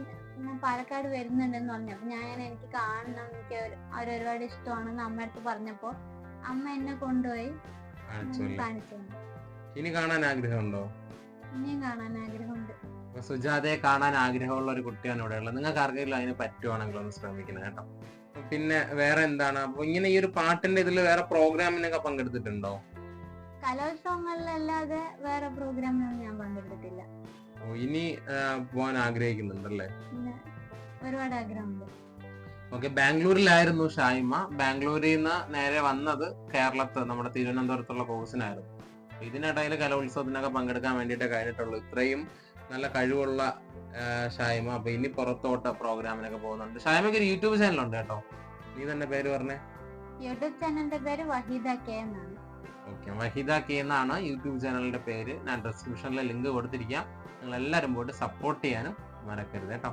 പാലക്കാട് വരുന്നുണ്ടെന്ന് പറഞ്ഞു. അപ്പൊ ഞാൻ എനിക്ക് കാണണം, എനിക്ക് അവരൊരുപാട് ഇഷ്ടമാണെന്ന് അമ്മ അടുത്ത് പറഞ്ഞപ്പോ അമ്മ എന്നെ കൊണ്ടുപോയി കാണിച്ചു. ഇനി കാണാൻ ആഗ്രഹമുണ്ടോ? ഇനിയും കാണാൻ ആഗ്രഹമുണ്ട്. സുജാതയെ കാണാൻ ആഗ്രഹമുള്ള ഒരു കുട്ടിയാണ് ഇവിടെ ഉള്ളത്. നിങ്ങൾക്ക് ആർക്കെങ്കിലും അതിന് പറ്റുവാണെങ്കിൽ ഒന്ന് ശ്രമിക്കണം കേട്ടോ. പിന്നെ വേറെ എന്താണ്? അപ്പൊ ഇങ്ങനെ ഈ ഒരു പാട്ടിന്റെ ഇതിൽ വേറെ പ്രോഗ്രാമിനൊക്കെ പങ്കെടുത്തിട്ടുണ്ടോ? കലോത്സവങ്ങളിലല്ലാതെ വേറെ പ്രോഗ്രാമിനൊന്നും ഞാൻ പങ്കെടുത്തിട്ടില്ല. ഇനി പോകാൻ ആഗ്രഹിക്കുന്നുണ്ടല്ലേ? ഒരുപാട് ആഗ്രഹമുണ്ട്. ഓക്കെ, ബാംഗ്ലൂരിലായിരുന്നു ഷായ്മ. ബാംഗ്ലൂരിൽ നിന്ന് നേരെ വന്നത് കേരളത്ത് നമ്മുടെ തിരുവനന്തപുരത്തുള്ള കോഴ്സിനായിരുന്നു. ഇതിനിടയിൽ കലോത്സവത്തിനൊക്കെ പങ്കെടുക്കാൻ വേണ്ടിയിട്ട് കഴിഞ്ഞിട്ടുള്ളൂ. ഇത്രയും നല്ല കഴിവുള്ള ഷായ്മ അപ്പൊ ഇനി പുറത്തോട്ട് പ്രോഗ്രാമിനൊക്കെ പോകുന്നുണ്ട്. ഷായ്മക്ക് ഒരു യൂട്യൂബ് ചാനലുണ്ട് കേട്ടോ. നീ തന്നെ പേര് പറഞ്ഞേ. യൂട്യൂബ് ചാനലിന്റെ പേര് വഹീദ കെ എന്നാണ്. ഓക്കെ, വഹീദ കെ എന്നാണ് യൂട്യൂബ് ചാനലിന്റെ പേര്. ഞാൻ ഡിസ്ക്രിപ്ഷനിലെ ലിങ്ക് കൊടുത്തിരിക്കാം. നിങ്ങൾ എല്ലാവരും പോയിട്ട് സപ്പോർട്ട് ചെയ്യാനും മറക്കരുത് കേട്ടോ.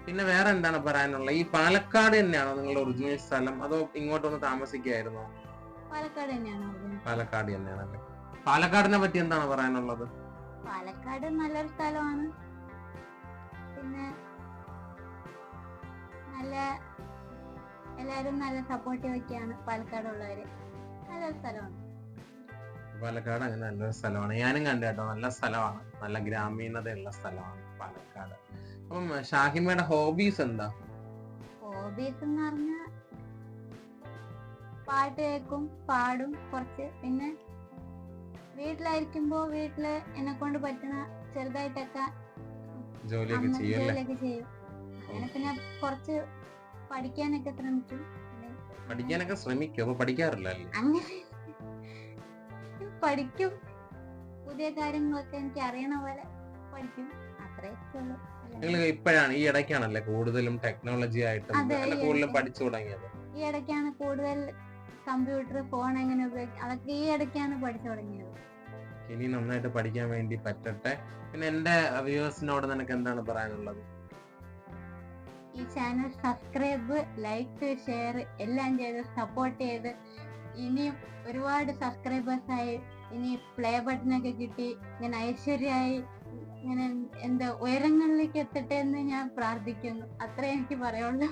പിന്നെ വേറെ എന്താണ് പറയാനുള്ളത്? ഈ പാലക്കാട് തന്നെയാണോ നിങ്ങളുടെ ഒറിജിനൽ സ്ഥലം, അതോ ഇങ്ങോട്ടൊന്ന് താമസിക്കായിരുന്നോ? പാലക്കാട് തന്നെയാണ്. പാലക്കാട് തന്നെയാണല്ലേ. പാലക്കാടിനെ പറ്റി എന്താണ് പറയാനുള്ളത്? പാലക്കാട് നല്ലൊരു സ്ഥലമാണ്. പിന്നെ എല്ലാരും നല്ല സപ്പോർട്ടീവ് ഒക്കെയാണ് പാലക്കാടുള്ളവര്. നല്ലൊരു സ്ഥലമാണ് പാലക്കാട്. അങ്ങനെ നല്ലൊരു സ്ഥലമാണ്, ഞാനും കണ്ടു കേട്ടോ. നല്ല സ്ഥലമാണ്, നല്ല ഗ്രാമീണതയുള്ള സ്ഥലമാണ് പാലക്കാട്. അപ്പം ഷാഹിമയുടെ ഹോബീസ് എന്താ? ഹോബീസ് എന്ന് പറഞ്ഞാ പാട്ട് കേൾക്കും, പാടും കുറച്ച്. പിന്നെ വീട്ടിലായിരിക്കുമ്പോ വീട്ടില് എന്നെ കൊണ്ട് പറ്റുന്ന ചെറുതായിട്ടൊക്കെ ജോലിയൊക്കെ ചെയ്യും. അങ്ങനെ പിന്നെ കുറച്ച് പഠിക്കാനൊക്കെ ശ്രമിക്കും. പഠിക്കാനൊക്കെ ശ്രമിക്കും. അപ്പൊ പഠിക്കാറില്ലല്ലേ? അങ്ങനെ പഠിക്കും. പുതിയ കാര്യങ്ങളൊക്കെ എനിക്ക് അറിയണ പോലെ പഠിക്കും, അത്രേ ഉള്ളൂ. നിങ്ങൾ ഇപ്പോഴാണ് ഈ ഇടയ്ക്കാണല്ലേ കൂടുതലും ടെക്നോളജി ആയിട്ടും അതെ, അല്ല കൂടുതലും പഠിച്ചു തുടങ്ങിയത്? ഈ ഇടയ്ക്കാണ് കൂടുതൽ കമ്പ്യൂട്ടർ, ഫോൺ എങ്ങനെ ഉപയോഗിക്കാം, അതൊക്കെ ഈ ഇടയ്ക്കാണ് പഠിച്ചു തുടങ്ങിയത്. ഇനി നന്നായിട്ട് പഠിക്കാൻ വേണ്ടി പറ്റട്ടെ. പിന്നെ എന്റെ വ്യൂവേഴ്സിനോട് നിനക്ക് എന്താണ് പറയാനുള്ളത്? ഈ ചാനൽ സബ്സ്ക്രൈബ്, ലൈക്ക്, ഷെയർ എല്ലാം ചെയ്ത് സപ്പോർട്ട് ചെയ്ത് ഇനിയും ഒരുപാട് സബ്സ്ക്രൈബേഴ്സ് ആയി, ഇനി പ്ലേ ബട്ടനൊക്കെ കിട്ടി ഇങ്ങനെ ഐശ്വര്യമായി ഇങ്ങനെ എന്താ ഉയരങ്ങളിലേക്ക് എത്തട്ടെ എന്ന് ഞാൻ പ്രാർത്ഥിക്കുന്നു. അത്രേ എനിക്ക് പറയുള്ളൂ.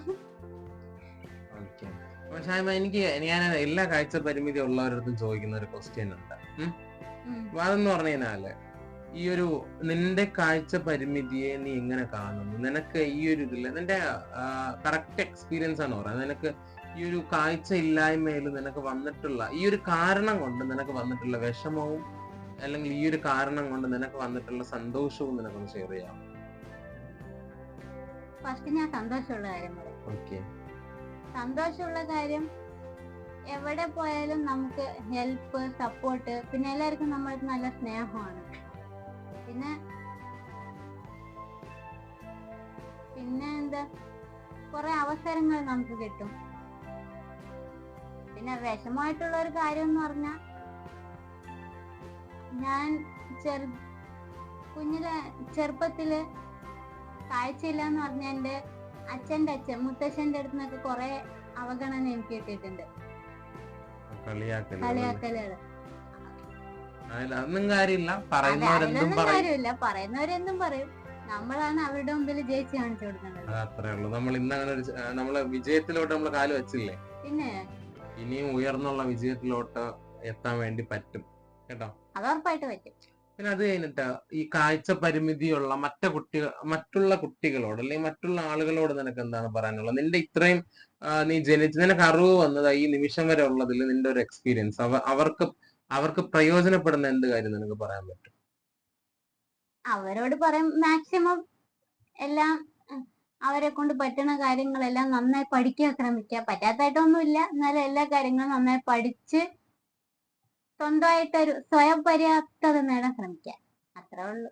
എനിക്ക് ഞാൻ എല്ലാ കാഴ്ച പരിമിതി ഉള്ളവരടുത്തും ചോദിക്കുന്ന ഒരു ക്വസ്റ്റ്യൻ ഉണ്ട്. അതെന്ന് പറഞ്ഞു കഴിഞ്ഞാല് ഈ ഒരു നിന്റെ കാഴ്ച പരിമിതിയെ നീ എങ്ങനെ കാണുന്നു? നിനക്ക് ഈ ഒരു ഇതില് നിന്റെ കറക്റ്റ് എക്സ്പീരിയൻസ് ആണ് പറയുന്നത്. നിനക്ക് ഈ ഒരു കാഴ്ച ഇല്ലായ്മയിൽ നിനക്ക് വന്നിട്ടുള്ള ഈ ഒരു കാരണം കൊണ്ട് നിനക്ക് വന്നിട്ടുള്ള വിഷമവും അല്ലെങ്കിൽ ഈ ഒരു കാരണം കൊണ്ട് നിനക്ക് വന്നിട്ടുള്ള സന്തോഷവും നിനക്കൊന്ന് ഷെയർ ചെയ്യാം. ഫസ്റ്റ് ഞാൻ സന്തോഷമുള്ള കാര്യം പറയാം. ഓക്കെ. സന്തോഷമുള്ള കാര്യം, എവിടെ പോയാലും നമുക്ക് ഹെൽപ്പ്, സപ്പോർട്ട്, പിന്നെ എല്ലാവർക്കും നമ്മൾക്ക് നല്ല സ്നേഹമാണ്. പിന്നെ എന്താ, കുറെ അവസരങ്ങൾ നമുക്ക് കിട്ടും. പിന്നെ വിഷമമായിട്ടുള്ള ഒരു കാര്യം എന്ന് പറഞ്ഞാൽ, ഞാൻ ചെറുപ്പത്തില് കാഴ്ചയില്ല എന്ന് പറഞ്ഞ എന്റെ അച്ഛന്റെ അച്ഛൻ, മുത്തശ്ശന്റെ അടുത്ത് നിന്നൊക്കെ കുറെ അവഗണന എനിക്ക് കിട്ടിയിട്ടുണ്ട്, കളിയാക്കലുകള്. അതൊന്നും കാര്യമില്ല, പറയുന്നവരെന്തും പറയും. നമ്മളാണ് അവരുടെ മുമ്പിൽ ജയിച്ച് കാണിച്ചു കൊടുക്കുന്നത്. അത്രേ ഉള്ളൂ. നമ്മൾ ഇന്നങ്ങനെ നമ്മള് വിജയത്തിലോട്ട് നമ്മൾ കാല് വെച്ചില്ലേ, പിന്നെ ഇനിയും ഉയർന്നുള്ള വിജയത്തിലോട്ട് എത്താൻ വേണ്ടി പറ്റും കേട്ടോ. അത് ഉറപ്പായിട്ട് പറ്റും. പിന്നെ അത് കഴിഞ്ഞിട്ട് ഈ കാഴ്ച പരിമിതിയുള്ള മറ്റുള്ള കുട്ടികളോട് അല്ലെങ്കിൽ മറ്റുള്ള ആളുകളോട് നിനക്ക് എന്താണ് പറയാനുള്ളത്? നിന്റെ ഇത്രയും നീ നിനക്ക് അറിവ് വന്നത് ഈ നിമിഷം വരെ ഉള്ളതിൽ നിന്റെ ഒരു എക്സ്പീരിയൻസ് അവർക്ക് പ്രയോജനപ്പെടുന്ന എന്ത് കാര്യം നിനക്ക് പറയാൻ പറ്റും? അവരോട് പറയും, മാക്സിമം എല്ലാം അവരെ കൊണ്ട് പറ്റുന്ന കാര്യങ്ങളെല്ലാം നന്നായി പഠിക്കാൻ ശ്രമിക്കുക. പറ്റാത്തായിട്ടൊന്നുമില്ല, എന്നാലും എല്ലാ കാര്യങ്ങളും നന്നായി പഠിച്ച് സ്വന്തമായിട്ടൊരു സ്വയം പര്യാപ്തത നേടാൻ ശ്രമിക്കുക. അത്രേ ഉള്ളൂ.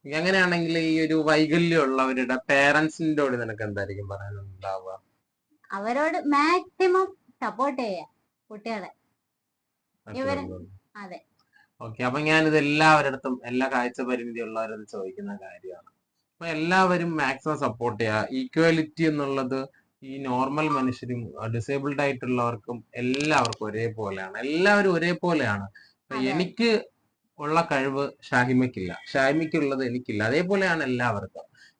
എങ്ങനെയാണെങ്കിൽ ഈ ഒരു വൈകല്യമുള്ളവരുടെ പേരൻസിനോട് നിനക്ക് എന്തായിരിക്കും പറയാനുണ്ടാവുക? അവരോട് മാക്സിമം സപ്പോർട്ട് ചെയ്യുക കുട്ടികളെ. അതെ. ഓക്കെ. അപ്പൊ ഞാനിത് എല്ലാവരടുത്തും, എല്ലാ കാഴ്ച പരിമിതി ഉള്ളവരടുത്ത് ചോദിക്കുന്ന കാര്യമാണ്. അപ്പൊ എല്ലാവരും മാക്സിമം സപ്പോർട്ട് ചെയ്യുക. ഈക്വാലിറ്റി എന്നുള്ളത് ഈ നോർമൽ മനുഷ്യരും ഡിസേബിൾഡ് ആയിട്ടുള്ളവർക്കും എല്ലാവർക്കും ഒരേപോലെയാണ്. എല്ലാവരും ഒരേപോലെയാണ്. എനിക്ക് ഉള്ള കഴിവ് ഷാഹിമയ്ക്കില്ല, ഷാഹിമയ്ക്കുള്ളത് എനിക്കില്ല. അതേപോലെയാണ്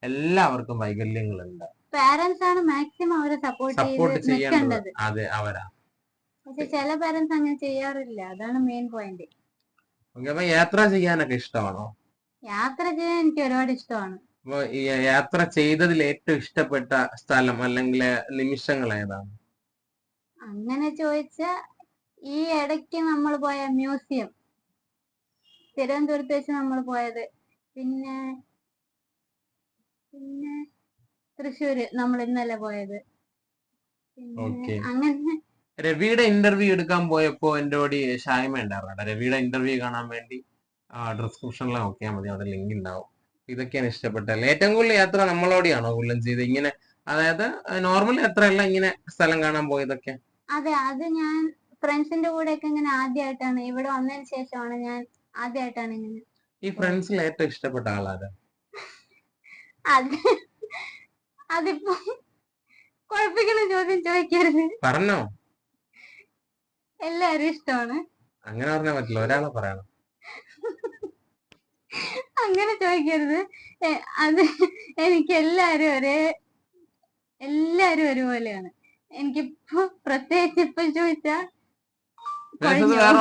എല്ലാവർക്കും വൈകല്യങ്ങളുണ്ട്. പാരന്റ്സ് ആണ് മാക്സിമം അവരെ സപ്പോർട്ട് ചെയ്യേണ്ടത്. അതെ, അവരാ. പക്ഷെ ചില പാരന്റ്സ് അങ്ങനെ ചെയ്യാറില്ല, അതാണ് മെയിൻ പോയിന്റ്. അപ്പൊ യാത്ര ചെയ്യാനൊക്കെ ഇഷ്ടമാണോ? യാത്ര ചെയ്യാൻ എനിക്ക് ഒരുപാട് ഇഷ്ടമാണ്. അപ്പൊ ഈ യാത്ര ചെയ്തതിൽ ഏറ്റവും ഇഷ്ടപ്പെട്ട സ്ഥലം അല്ലെങ്കിൽ നിമിഷങ്ങൾ ഏതാണ്? അങ്ങനെ ചോദിച്ച, ഈ ഇടയ്ക്ക് നമ്മൾ പോയ മ്യൂസിയം, തിരുവനന്തപുരത്ത് വെച്ച് നമ്മൾ പോയത്, പിന്നെ തൃശ്ശൂര് നമ്മൾ ഇന്നലെ പോയത്. അങ്ങനെ രവിയുടെ ഇന്റർവ്യൂ എടുക്കാൻ പോയപ്പോ എന്റെ കൂടി ഷായ്മ ഉണ്ടായിരുന്നു. രവിയുടെ ഇന്റർവ്യൂ കാണാൻ വേണ്ടി ഡിസ്ക്രിപ്ഷനിൽ നോക്കിയാൽ മതി, അവിടെ ലിങ്ക് ഉണ്ടാവും. ഇതൊക്കെയാണ് ഇഷ്ടപ്പെട്ടത്. ഏറ്റവും കൂടുതൽ യാത്ര നമ്മളോടെയാണോ കൊല്ലം ചെയ്ത്? ഇങ്ങനെ അതായത് നോർമൽ യാത്രയല്ല, ഇങ്ങനെ സ്ഥലം കാണാൻ പോയതൊക്കെ? അതെ, അത് ഞാൻ ഫ്രണ്ട്സിന്റെ കൂടെ ഒക്കെ ഇങ്ങനെ ആദ്യമായിട്ടാണ്, ഇവിടെ വന്നതിന് ശേഷമാണ് ഞാൻ ആദ്യമായിട്ടാണ് ഇങ്ങനെ. ഈ ഫ്രണ്ട്സിൽ ഏറ്റവും ഇഷ്ടപ്പെട്ട ആളാരാ? അതിപ്പോ കുഴപ്പിക്കുന്ന ചോദ്യം ചോദിക്കരുത്. പറഞ്ഞോ. എല്ലാരും ഇഷ്ടമാണ്. അങ്ങനെ പറഞ്ഞാൽ പറ്റില്ല, ഒരാളെ പറയണം. അങ്ങനെ ചോദിക്കരുത്. അത് എനിക്ക് എല്ലാരും ഒരുപോലെയാണ്. എനിക്കിപ്പോ പ്രത്യേകിച്ച് ഇപ്പൊ ചോദിച്ചാ വേറെ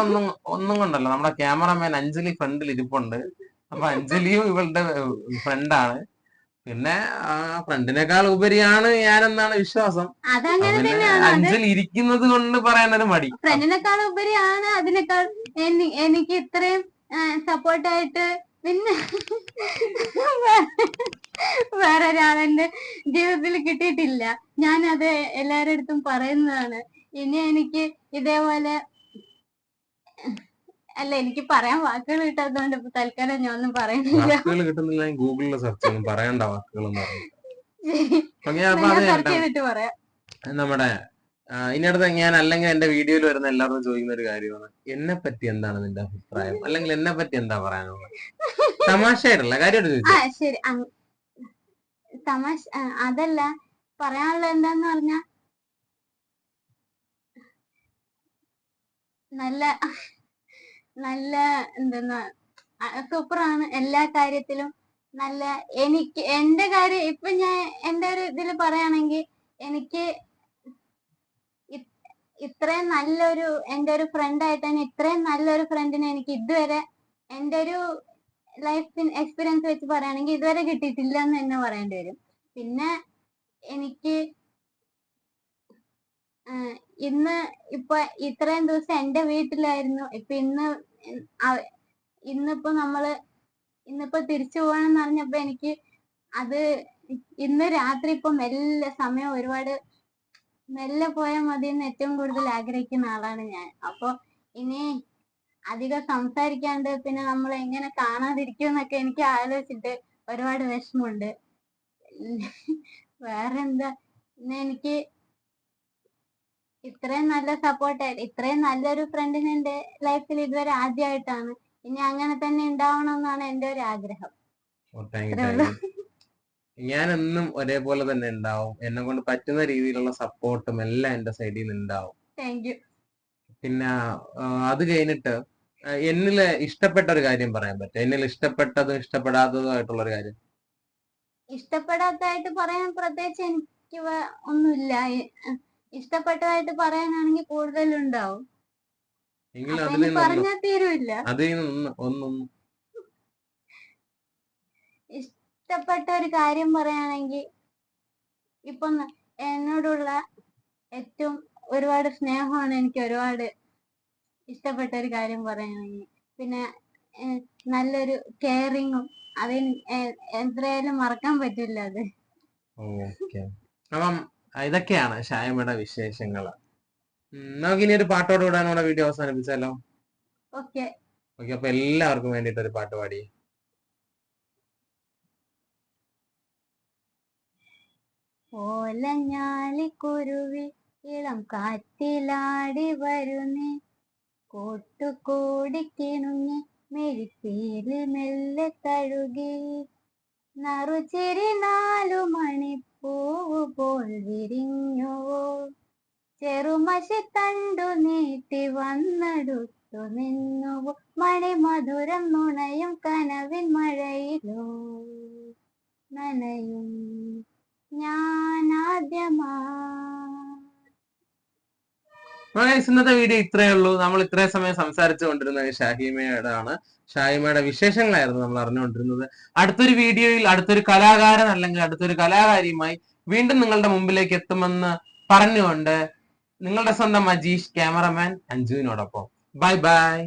ഒന്നും കൊണ്ടല്ല, നമ്മുടെ ക്യാമറമാൻ അഞ്ജലി ഫ്രണ്ടിൽ ഇരിപ്പുണ്ട്. അപ്പൊ അഞ്ജലിയും ഇവളുടെ ഫ്രണ്ടാണ്. പിന്നെ ഫ്രണ്ടിനേക്കാൾ ഉപരിയാണ് ഞാനെന്നാണ് വിശ്വാസം. അഞ്ജലി ഇരിക്കുന്നത് കൊണ്ട് പറയാനൊരു മടി. ഫ്രണ്ടിനേക്കാൾ ഉപരിയാണ്, അതിനേക്കാൾ എനിക്ക് ഇത്രയും സപ്പോർട്ടായിട്ട് പിന്നെ വേറെ ഒരാളെന്റെ ജീവിതത്തിൽ കിട്ടിയിട്ടില്ല. ഞാനത് എല്ലാവരുടെ അടുത്തും പറയുന്നതാണ്. ഇനി എനിക്ക് ഇതേപോലെ അല്ല എനിക്ക് പറയാൻ വാക്കുകൾ കിട്ടാത്തതുകൊണ്ട് ഇപ്പൊ തൽക്കാലം ഞാൻ ഒന്നും പറയുന്നില്ല. വാക്കുകൾ കിട്ടുന്നില്ല, ഗൂഗിളിൽ സെർച്ച് ചെയ്യും, പറയണ്ട വാക്കുകൾ എന്ന് പറഞ്ഞു. ഞാൻ സെർച്ച് ചെയ്തിട്ട് പറയാം. നമ്മുടെ ഇതിനടുത്ത് ഞാൻ അല്ലെങ്കിൽ എന്റെ വീഡിയോയിൽ വരുന്ന എല്ലാവരും ചോദിക്കുന്ന ഒരു കാര്യമാണ്, എന്നെ പറ്റി എന്താണ് നിന്റെ അഭിപ്രായം, അല്ലെങ്കിൽ എന്നെ പറ്റി എന്താ പറയാനുള്ളത്? തമാശയായിട്ടല്ല, കാര്യമായിട്ട് ചോദിച്ചു. ശരി, തമാശ അതല്ല, പറയാനുള്ളത് എന്താന്ന് പറഞ്ഞാ നല്ല നല്ല എന്തെന്നാ സൂപ്പറാണ് എല്ലാ കാര്യത്തിലും. നല്ല എനിക്ക് എന്റെ കാര്യം ഇപ്പൊ ഞാൻ എന്റെ ഒരു ഇതിൽ പറയുകയാണെങ്കിൽ, എനിക്ക് ഇത്രയും നല്ലൊരു എന്റെ ഒരു ഫ്രണ്ട് ആയിട്ട് തന്നെ ഇത്രയും നല്ലൊരു ഫ്രണ്ടിനെ എനിക്ക് ഇതുവരെ എന്റെ ഒരു ലൈഫ് എക്സ്പീരിയൻസ് വെച്ച് പറയുകയാണെങ്കിൽ ഇതുവരെ കിട്ടിയിട്ടില്ല എന്ന് തന്നെ പറയേണ്ടി വരും. പിന്നെ എനിക്ക് ഇന്ന് ഇപ്പൊ ഇത്രയും ദിവസം എന്റെ വീട്ടിലായിരുന്നു. ഇപ്പൊ ഇന്നിപ്പോ തിരിച്ചു പോകണമെന്ന് പറഞ്ഞപ്പോ എനിക്ക് അത് ഇന്ന് രാത്രി ഇപ്പൊ മെല്ലെ സമയം ഒരുപാട് മെല്ലെ പോയാൽ മതി എന്ന് ഏറ്റവും കൂടുതൽ ആഗ്രഹിക്കുന്ന ആളാണ് ഞാൻ. അപ്പൊ ഇനി അധികം സംസാരിക്കാണ്ട് പിന്നെ നമ്മൾ എങ്ങനെ കാണാതിരിക്കും എന്നൊക്കെ എനിക്ക് ആലോചിച്ചിട്ട് ഒരുപാട് വിഷമമുണ്ട്. വേറെന്താ, പിന്നെ എനിക്ക് ഇത്രയും നല്ല സപ്പോർട്ടായിട്ട് ഇത്രയും നല്ലൊരു ഫ്രണ്ടിന് എന്റെ ലൈഫിൽ ഇതുവരെ ആദ്യമായിട്ടാണ്. ഇനി അങ്ങനെ തന്നെ ഉണ്ടാവണം എന്നാണ് എന്റെ ഒരു ആഗ്രഹം. ഞാൻ എന്നും ഒരേപോലെ തന്നെ ഉണ്ടാവും. എന്നെ കൊണ്ട് പറ്റുന്ന രീതിയിലുള്ള സപ്പോർട്ടും എല്ലാം എന്റെ സൈഡിൽ നിന്ന് ഉണ്ടാവും. Thank you. പിന്നെ അത് കഴിഞ്ഞിട്ട് എന്നില് ഇഷ്ടപ്പെട്ട ഒരു കാര്യം പറയാൻ പറ്റും? എന്നിൽ ഇഷ്ടപ്പെട്ടതും ഇഷ്ടപ്പെടാത്തതും ആയിട്ടുള്ള ഒരു കാര്യം? ഇഷ്ടപ്പെടാത്തതായിട്ട് പറയാൻ പ്രത്യേകിച്ച് എനിക്ക് ഒന്നുമില്ല. ഇഷ്ടപ്പെട്ടതായിട്ട് പറയാനാണെങ്കിൽ കൂടുതലുണ്ടാവും, പറഞ്ഞാൽ തീരുമില്ല. ഇഷ്ടപ്പെട്ട ഒരു കാര്യം പറയുകയാണെങ്കിൽ, ഇപ്പൊ എന്നോടുള്ള ഏറ്റവും ഒരുപാട് സ്നേഹമാണ് എനിക്ക് ഒരുപാട് ഇഷ്ടപ്പെട്ട ഒരു കാര്യം പറയുകയാണെങ്കിൽ. പിന്നെ നല്ലൊരു കെയറിങ്ങും, അതിന് എത്രയായാലും മറക്കാൻ പറ്റില്ല അത്. അപ്പം ഇതൊക്കെയാണ് ഷായ്മയുടെ വിശേഷങ്ങള്. നമുക്കിനി ഒരു പാട്ടോട് കൂടാനുള്ള വീഡിയോ അവസാനിപ്പിച്ചാലോ? ഓക്കെ. അപ്പൊ എല്ലാവർക്കും വേണ്ടിട്ട് ഒരു പാട്ട് പാടി. ഓലഞ്ഞാലിക്കുരുവി ഇളം കാറ്റിലാടി വരുന്നേ, കൂട്ടുകൂടി കിണുങ്ങി മെഴുപ്പേരിൽ മെല്ലെ തഴുകി, നറുചിരി 4 മണിപ്പൂവ് പോൽ വിരിഞ്ഞുവോ, ചെറുമശി തണ്ടു നീട്ടി വന്നെടുത്തു നിന്നുവോ, മണിമധുരം നുണയും കനവിൻ മഴയിലോ നനയും ഞാനാദ്യമാ. ഇന്നത്തെ വീഡിയോ ഇത്രയേ ഉള്ളൂ. നമ്മൾ ഇത്രയും സമയം സംസാരിച്ചു കൊണ്ടിരുന്നത് ഷാഹിമയുടെ വിശേഷങ്ങളായിരുന്നു നമ്മൾ അറിഞ്ഞുകൊണ്ടിരുന്നത്. അടുത്തൊരു വീഡിയോയിൽ അടുത്തൊരു കലാകാരൻ അല്ലെങ്കിൽ അടുത്തൊരു കലാകാരിയുമായി വീണ്ടും നിങ്ങളുടെ മുമ്പിലേക്ക് എത്തുമെന്ന് പറഞ്ഞുകൊണ്ട് നിങ്ങളുടെ സ്വന്തം അജീഷ്, ക്യാമറമാൻ അഞ്ജുവിനോടൊപ്പം. Bye by.